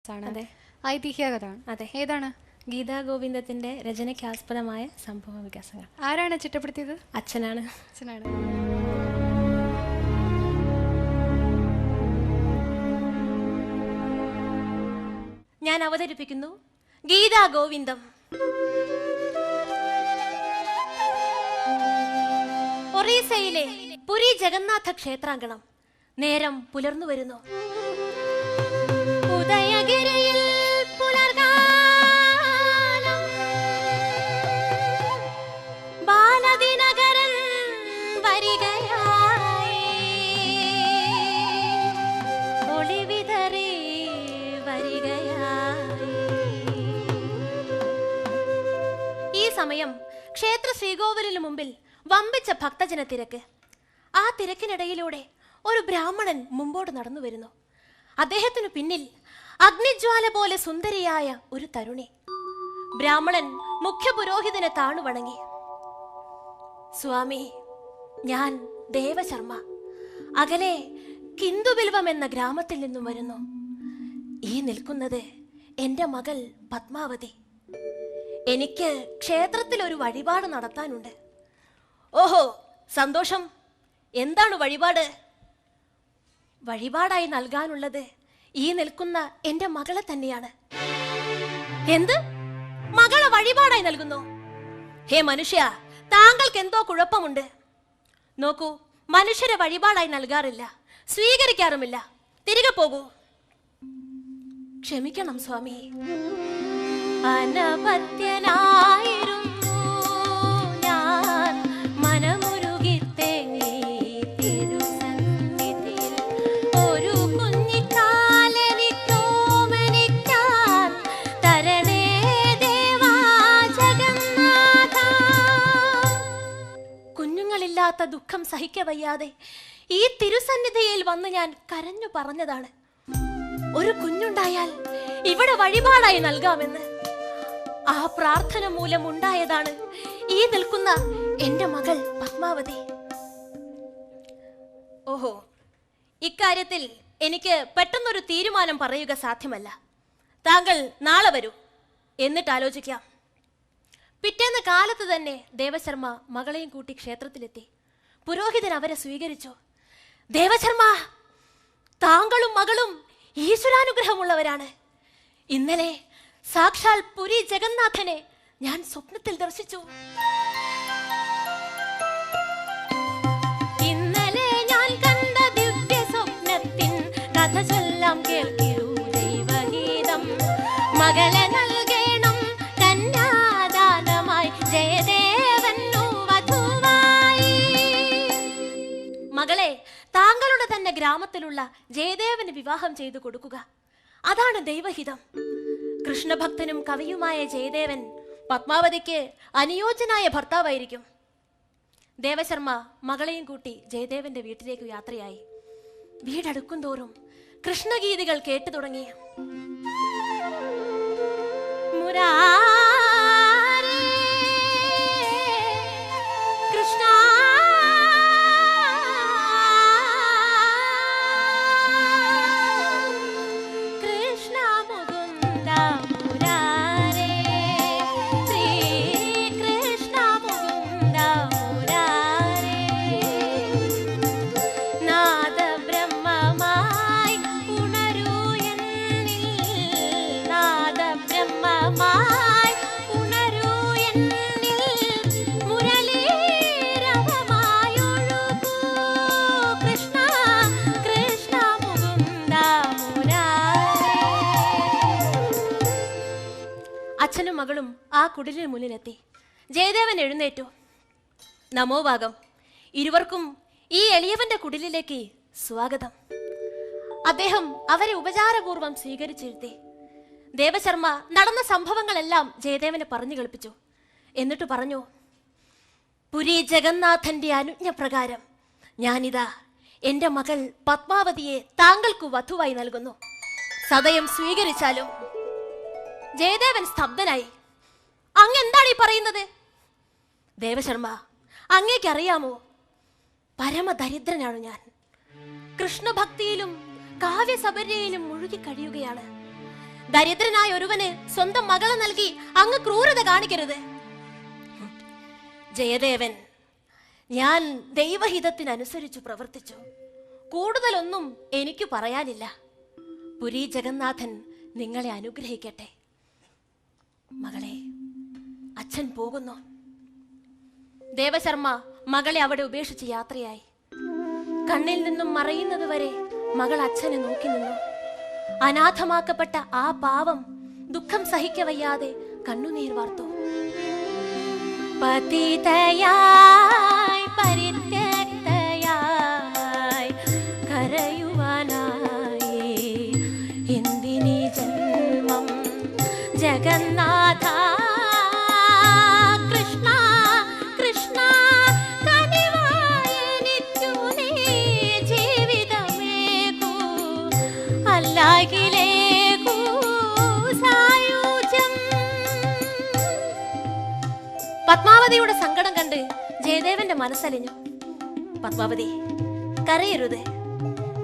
അതെ, ഐതിഹ്യ കഥയാണ്. അതെ. ഏതാണ്? ഗീതാ ഗോവിന്ദത്തിന്റെ രചനയ്ക്കാസ്പദമായ സംഭവ വികാസങ്ങൾ. ആരാണ് ചിട്ടപ്പെടുത്തിയത്? അച്ഛനാണ്. അച്ഛനാണ്. ഞാൻ അവതരിപ്പിക്കുന്നു ഗീതാ ഗോവിന്ദം. ഒറീസയിലെ പുരി ജഗന്നാഥ ക്ഷേത്രാങ്കണം. നേരം പുലർന്നു വരുന്നു. ഉദയഗിരിയിൽ പുലർകാലം ബാലദിനകരൻ വരികയായി, ഒളിവിതറി വരികയായി. ഈ സമയം ക്ഷേത്ര ശ്രീകോവിലിനു മുമ്പിൽ വമ്പിച്ച ഭക്തജന തിരക്ക്. ആ തിരക്കിനിടയിലൂടെ ഒരു ബ്രാഹ്മണൻ മുമ്പോട്ട് നടന്നു വരുന്നു. അദ്ദേഹത്തിനു പിന്നിൽ അഗ്നിജ്വാല പോലെ സുന്ദരിയായ ഒരു തരുണി. ബ്രാഹ്മണൻ മുഖ്യ പുരോഹിതനെ താണുവണങ്ങി. സ്വാമി, ഞാൻ ദേവശർമ്മ. അകലെ കിന്ദുബിൽവം എന്ന ഗ്രാമത്തിൽ നിന്നും വരുന്നു. ഈ നിൽക്കുന്നത് എൻ്റെ മകൾ പത്മാവതി. എനിക്ക് ക്ഷേത്രത്തിൽ ഒരു വഴിപാട് നടത്താനുണ്ട്. ഓഹോ, സന്തോഷം. എന്താണ് വഴിപാട്? വഴിപാടായി നൽകാനുള്ളത് ഈ നിൽക്കുന്ന എൻ്റെ മകളെ തന്നെയാണ്. എന്ത്? മകളെ വഴിപാടായി നൽകുന്നു? ഹേ മനുഷ്യ, താങ്കൾക്ക് എന്തോ കുഴപ്പമുണ്ട്. നോക്കൂ, മനുഷ്യരെ വഴിപാടായി നൽകാറില്ല, സ്വീകരിക്കാറുമില്ല. തിരികെ പോകൂ. ക്ഷമിക്കണം സ്വാമി. അനപത്യനായിരുന്നു ഞാൻ, മനമുരുകി തേങ്ങി തിരുസന്നിധിയിൽ. ഒരു കുഞ്ഞിക്കാലെനിക്കോമനിക്കാൻ തരണേ ദേവാ ജഗന്നാഥ. കുഞ്ഞുങ്ങളില്ലാത്ത ദുഃഖം സഹിക്കവയ്യാതെ ഈ തിരുസന്നിധിയിൽ വന്ന് ഞാൻ കരഞ്ഞു പറഞ്ഞതാണ്, ഒരു കുഞ്ഞുണ്ടായാൽ ഇവിടെ വഴിപാടായി നൽകാമെന്ന്. ആ പ്രാർത്ഥന മൂലം ഉണ്ടായതാണ് ഈ നിൽക്കുന്ന എൻ്റെ മകൾ പത്മാവതി. ഓഹോ, ഇക്കാര്യത്തിൽ എനിക്ക് പെട്ടെന്നൊരു തീരുമാനം പറയുക സാധ്യമല്ല. താങ്കൾ നാളെ വരൂ, എന്നിട്ട് ആലോചിക്കാം. പിറ്റേന്ന് കാലത്ത് തന്നെ ദേവശർമ്മ മകളെയും കൂട്ടി ക്ഷേത്രത്തിലെത്തി. പുരോഹിതൻ അവരെ സ്വീകരിച്ചു. ദേവശർമ്മ, താങ്കളും മകളും ഈശ്വരാനുഗ്രഹമുള്ളവരാണ്. ഇന്നലെ സാക്ഷാൽ പുരി ജഗന്നാഥനെ ഞാൻ സ്വപ്നത്തിൽ ദർശിച്ചു. ഇന്നലെ ഞാൻ കണ്ട ദിവ്യ സ്വപ്നത്തിൻ കഥ ചൊല്ലാം കേൾക്കിടൂ ദൈവഗീതം. മകളെ നൽകണം കന്യാദാനമായി, ജയദേവനു വധുവായി. മകളെ താങ്കളുടെ തന്നെ ഗ്രാമത്തിലുള്ള ജയദേവന് വിവാഹം ചെയ്തു കൊടുക്കുക. അതാണ് ദൈവഹിതം. കൃഷ്ണഭക്തനും കവിയുമായ ജയദേവൻ പത്മാവതിക്ക് അനുയോജ്യനായ ഭർത്താവായിരിക്കും. ദേവശർമ്മ മകളെയും കൂട്ടി ജയദേവന്റെ വീട്ടിലേക്ക് യാത്രയായി. വീടടുക്കും തോറും കൃഷ്ണഗീതികൾ കേട്ടു തുടങ്ങി. മുരാരേ കൃഷ്ണ അച്ഛനും മകളും ആ കുടിലിന് മുന്നിലെത്തി. ജയദേവൻ എഴുന്നേറ്റു. നമോഭാഗം. ഇരുവർക്കും ഈ എളിയവന്റെ കുടിലിലേക്ക് സ്വാഗതം. അദ്ദേഹം അവരെ ഉപചാരപൂർവം സ്വീകരിച്ചിരുത്തി. ദേവശർമ്മ നടന്ന സംഭവങ്ങളെല്ലാം ജയദേവനെ പറഞ്ഞു കേൾപ്പിച്ചു. എന്നിട്ട് പറഞ്ഞു, പുരി ജഗന്നാഥന്റെ അനുജ്ഞ പ്രകാരം ഞാനിതാ എൻ്റെ മകൾ പത്മാവതിയെ താങ്കൾക്ക് വധുവായി നൽകുന്നു. സദയം സ്വീകരിച്ചാലും. ജയദേവൻ സ്തബ്ധനായി. അങ്ങ് എന്താണ് ഈ പറയുന്നത്? ദേവശർമ്മ, അങ്ങേക്കറിയാമോ, പരമദരിദ്രനാണ് ഞാൻ. കൃഷ്ണഭക്തിയിലും കാവ്യസബര്യയിലും മുഴുകി കഴിയുകയാണ്. ദരിദ്രനായ ഒരുവന് സ്വന്തം മകളെ നൽകി അങ്ങ് ക്രൂരത കാണിക്കരുത്. ജയദേവൻ, ഞാൻ ദൈവഹിതത്തിനനുസരിച്ചു പ്രവർത്തിച്ചു. കൂടുതലൊന്നും എനിക്ക് പറയാനില്ല. പുരി ജഗന്നാഥൻ നിങ്ങളെ അനുഗ്രഹിക്കട്ടെ. മകളെ, അച്ഛൻ പോകുന്നു. ദേവശർമ്മ മകളെ അവിടെ ഉപേക്ഷിച്ച് യാത്രയായി. കണ്ണിൽ നിന്നും മറയുന്നത് വരെ മകൾ അച്ഛനെ നോക്കി നിന്നു. അനാഥമാക്കപ്പെട്ട ആ പാവം ദുഃഖം സഹിക്കവയ്യാതെ കണ്ണുനീർ വാർത്തു. പതിതയായി പരിത്യക്തയായി കരയുവാനായി എന്തിനീ ജന്മം ജഗന്നാഥ. കൃഷ്ണ കൃഷ്ണ കനിവായെനിക്കു നീ ജീവിതമേകൂ, അല്ലാഹിലേകൂ സായുജ്യം. പത്മാവതിയുടെ സങ്കടം കണ്ട് ജയദേവന്റെ മനസ്സലിഞ്ഞു. പത്മാവതി, കരയരുത്.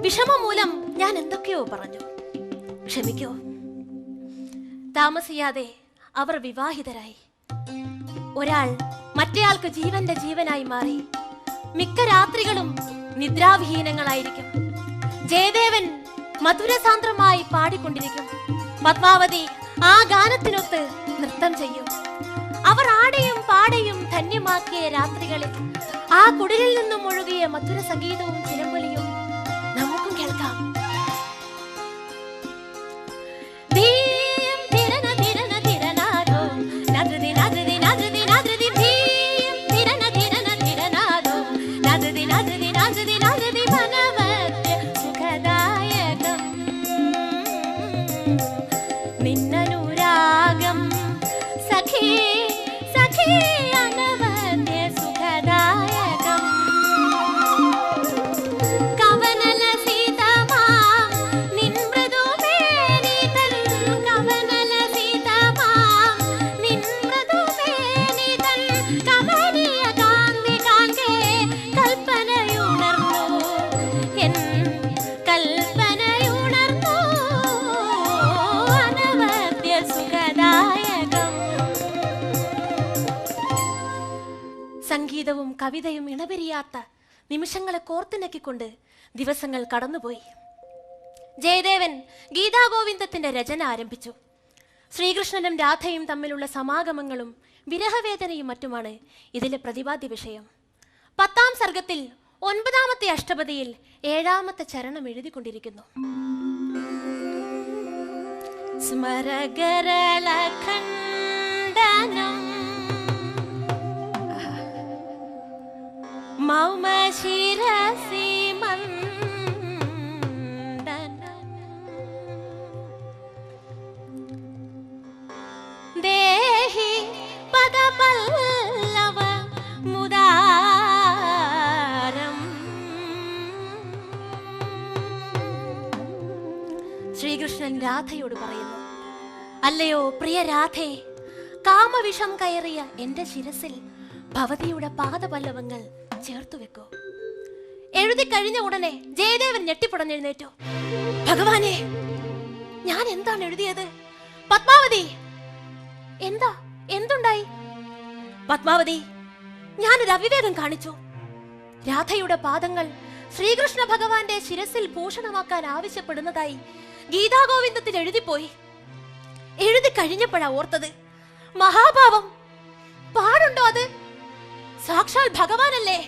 വിഷമം മൂലം ഞാൻ എന്തൊക്കെയോ പറഞ്ഞു, ക്ഷമിക്കോ. താമസിയാതെ അവർ വിവാഹിതരായി. ഒരാൾ മറ്റേയാൾക്ക് ജീവന്റെ ജീവനായി മാറി. മിക്ക രാത്രികളും നിദ്രാവിഹീനങ്ങളായിരിക്കും. ജയദേവൻ മധുരസാന്ദ്രമായി പാടിക്കൊണ്ടിരിക്കും. പത്മാവതി ആ ഗാനത്തിനൊത്ത് നൃത്തം ചെയ്യും. അവർ ആടെയും പാടയും ധന്യമാക്കിയ രാത്രികളിൽ ആ കുടിലിൽ നിന്നും ഒഴുകിയ മധുര സംഗീതവും ചിലമ്പൊലിയും നമുക്കും കേൾക്കാം. നിന്നനുരാഗം സഖി സഖി അനവദ്യ സുഖദായകം. കവനല സീതമാ നിൻ മൃദുമേനിതൻ, കവനല സീതമാ നിൻ മൃദുമേനിതൻ കമനീയ കാന്തി കാൺകേ കൽപ്പനയുണർന്നു എൻ കൽപ്പനയുണർന്നു അനവദ്യ സുഖദായകം. സംഗീതവും കവിതയും ഇണപിരിയാത്ത നിമിഷങ്ങളെ കോർത്തിണക്കിക്കൊണ്ട് ദിവസങ്ങൾ കടന്നുപോയി. ജയദേവൻ ഗീതാഗോവിന്ദത്തിന്റെ രചന ആരംഭിച്ചു. ശ്രീകൃഷ്ണനും രാധയും തമ്മിലുള്ള സമാഗമങ്ങളും വിരഹവേദനയും മറ്റുമാണ് ഇതിലെ പ്രതിപാദ്യ വിഷയം. 10ാം സർഗത്തിൽ 9ാമത്തെ അഷ്ടപതിയിൽ 7ാമത്തെ ചരണം എഴുതിക്കൊണ്ടിരിക്കുന്നു. സ്മരഗരളഖണ്ഡനം മൗമ ശിരസി മണ്ഡനം ദേഹി പദപല്ലവ മുദാരം. ശ്രീകൃഷ്ണൻ രാധയോട് പറയുന്നു, അല്ലയോ പ്രിയ രാധേ, കാമവിഷം കയറിയ എന്റെ ശിരസിൽ ഭവതിയുടെ പാദപല്ലവങ്ങൾ ചേർത്തു വെക്കൂ. എഴുതി കഴിഞ്ഞ ഉടനെ ജയദേവൻ ഞെട്ടിപ്പുടഞ്ഞെഴുന്നേറ്റു. ഭഗവാനെ, ഞാൻ എന്താണ് എഴുതിയത്? പത്മാവതി, എന്തുണ്ടായി? പത്മാവതി, ഞാനൊരു അവിവേകം കാണിച്ചു. രാധയുടെ പാദങ്ങൾ ശ്രീകൃഷ്ണ ഭഗവാന്റെ ശിരസിൽ ഭൂഷണമാക്കാൻ ആവശ്യപ്പെടുന്നതായി ഗീതാഗോവിന്ദത്തിൽ എഴുതിപ്പോയി. എഴുതി കഴിഞ്ഞപ്പോഴാ ഓർത്തത്. മഹാഭാവം! പാടുണ്ടോ അത്? സാക്ഷാൽ ഭഗവാനല്ലേ?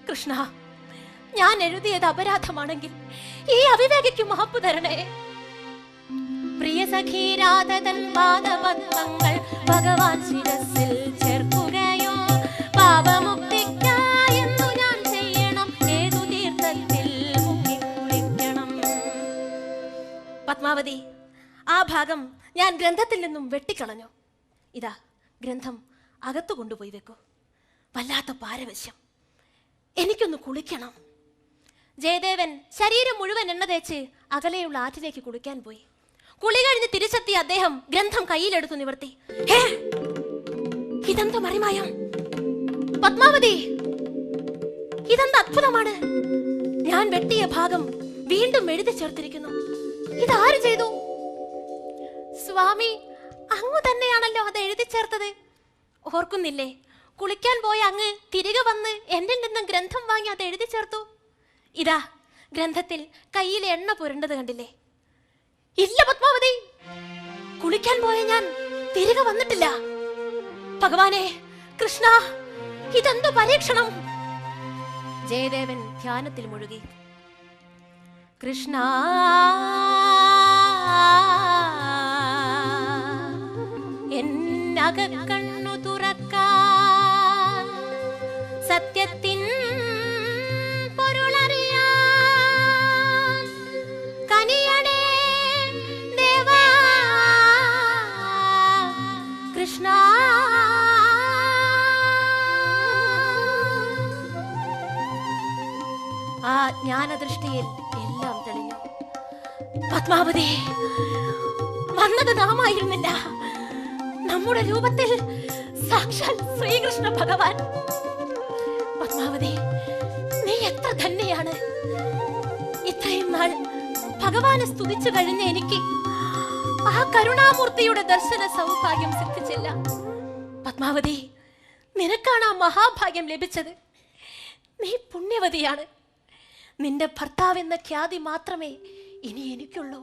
കൃഷ്ണ, ഞാൻ എഴുതിയത് അപരാധമാണെങ്കിൽ ഈ അവിവേകിക്ക് മാപ്പ് തരണേ. പ്രിയ സഖി രാധതൻ പാദപത്മങ്ങൾ ഭഗവാൻ ശിരസിൽ ചേർക്കുകയോ? പാപമുക്തിക്കായെന്നു ഞാൻ ചെയ്യണം, ഏതു തീർത്ഥത്തിൽ മുങ്ങിക്കുളിക്കണം. പത്മാവതി, ആ ഭാഗം ഞാൻ ഗ്രന്ഥത്തിൽ നിന്നും വെട്ടിക്കളഞ്ഞു. ഇതാ ഗ്രന്ഥം അകത്തു കൊണ്ടുപോയി വെക്കൂ. വല്ലാത്ത പാരവശ്യം, എനിക്കൊന്ന് കുളിക്കണം. ജയദേവൻ ശരീരം മുഴുവൻ എണ്ണ തേച്ച് അകലെയുള്ള ആറ്റിലേക്ക് കുളിക്കാൻ പോയി. കുളി കഴിഞ്ഞ് തിരിച്ചെത്തിയ അദ്ദേഹം ഗ്രന്ഥം കയ്യിലെടുത്തു നിവർത്തി. ഇതെന്താ മറിമായം? പത്മാവതി, ഇതെന്ത് അത്ഭുതമാണ്! ഞാൻ വെട്ടിയ ഭാഗം വീണ്ടും എഴുതി ചേർത്തിരിക്കുന്നു. ഇതാര് ചെയ്തു? സ്വാമി അങ്ങ് തന്നെയാണല്ലോ അത് എഴുതി ചേർത്തത്. ഓർക്കുന്നില്ലേ? കുളിക്കാൻ പോയ അങ്ങ് തിരികെ വന്ന് എന്നിൽ നിന്നും ഗ്രന്ഥം വാങ്ങി അത് എഴുതി ചേർത്തു. ഇതാ ഗ്രന്ഥത്തിൽ കയ്യിൽ എണ്ണ പുരണ്ടത് കണ്ടില്ലേ? ഇല്ല പത്മാവതി, കുളിക്കാൻ പോയ ഞാൻ തിരികെ വന്നിട്ടില്ല. ഭഗവാനെ കൃഷ്ണ, ഇതെന്ത് പരീക്ഷണം? ജയദേവൻ ധ്യാനത്തിൽ മുഴുകി. കൃഷ്ണ എന്നകക്കണ്ണു തുറക്കാൻ, സത്യത്തിൻ പൊരുളറിയാൻ കനിയണേ ദേവാ കൃഷ്ണ. ആ ജ്ഞാനദൃഷ്ടിയിൽ എല്ലാം തെളിഞ്ഞു. പത്മാവതി, വന്നത് നാമായിരുന്നില്ല, നമ്മുടെ രൂപത്തിൽ സാക്ഷാൽ ശ്രീകൃഷ്ണ ഭഗവാൻ. പത്മാവതി, നീ എത്ര ധന്യയാണ്. ഇത്രയും നാൾ ഭഗവാനെ സ്തുതിച്ചു കഴിഞ്ഞ എനിക്ക് ആ കരുണാമൂർത്തിയുടെ ദർശന സൗഭാഗ്യം സിദ്ധിച്ചില്ല. പത്മാവതി, നിനക്കാണ് ആ മഹാഭാഗ്യം ലഭിച്ചത്. നീ പുണ്യവതിയാണ്. നിന്റെ ഭർത്താവെന്ന ഖ്യാതി മാത്രമേ ഇനി എനിക്കുള്ളൂ.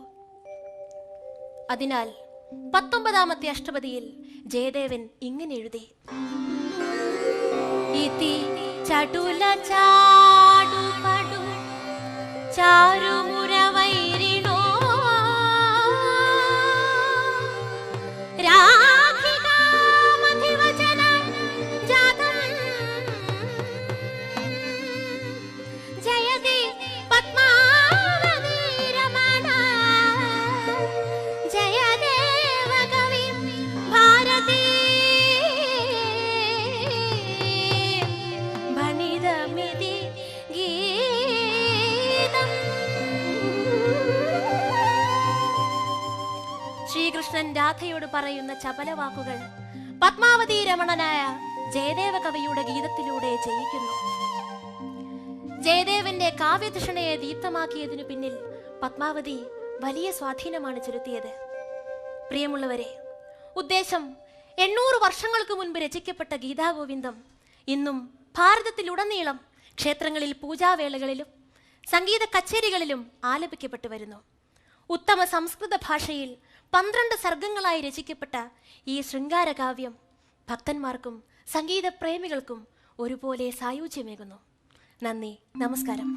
അതിനാൽ 19ാമത്തെ അഷ്ടപദിയിൽ ജയദേവൻ ഇങ്ങനെ എഴുതി: ഇതി ചടുല ചാടുപടു ചാരുമുരവൈരിണോ രാധികാമധിവചന ജാതം ജയതി പത്മാവതി രമണ ജയദേവ കവി ഭാരതി ഭണിതമിതി ഗീതം. ശ്രീകൃഷ്ണൻ രാധയോട് പറയുന്ന ചപലവാക്കുകൾ പത്മാവതി രമണനായ ജയദേവ കവിയുടെ ഗീതത്തിലൂടെ ജയിക്കുന്നു. ജയദേവന്റെ കാവ്യധിഷണയെ ദീപ്തമാക്കിയതിനു പിന്നിൽ പത്മാവതി വലിയ സ്വാധീനമാണ് ചെലുത്തിയത്. പ്രിയമുള്ളവരെ, ഉദ്ദേശം 800 വർഷങ്ങൾക്ക് മുൻപ് രചിക്കപ്പെട്ട ഗീതാഗോവിന്ദം ഇന്നും ഭാരതത്തിലുടനീളം ക്ഷേത്രങ്ങളിൽ പൂജാവേളകളിലും സംഗീത കച്ചേരികളിലും ആലപിക്കപ്പെട്ടു വരുന്നു. ഉത്തമ സംസ്കൃത ഭാഷയിൽ 12 സർഗങ്ങളായി രചിക്കപ്പെട്ട ഈ ശൃംഗാരകാവ്യം ഭക്തന്മാർക്കും സംഗീത പ്രേമികൾക്കും ഒരുപോലെ സായുജ്യമേകുന്നു. നന്ദി, നമസ്കാരം.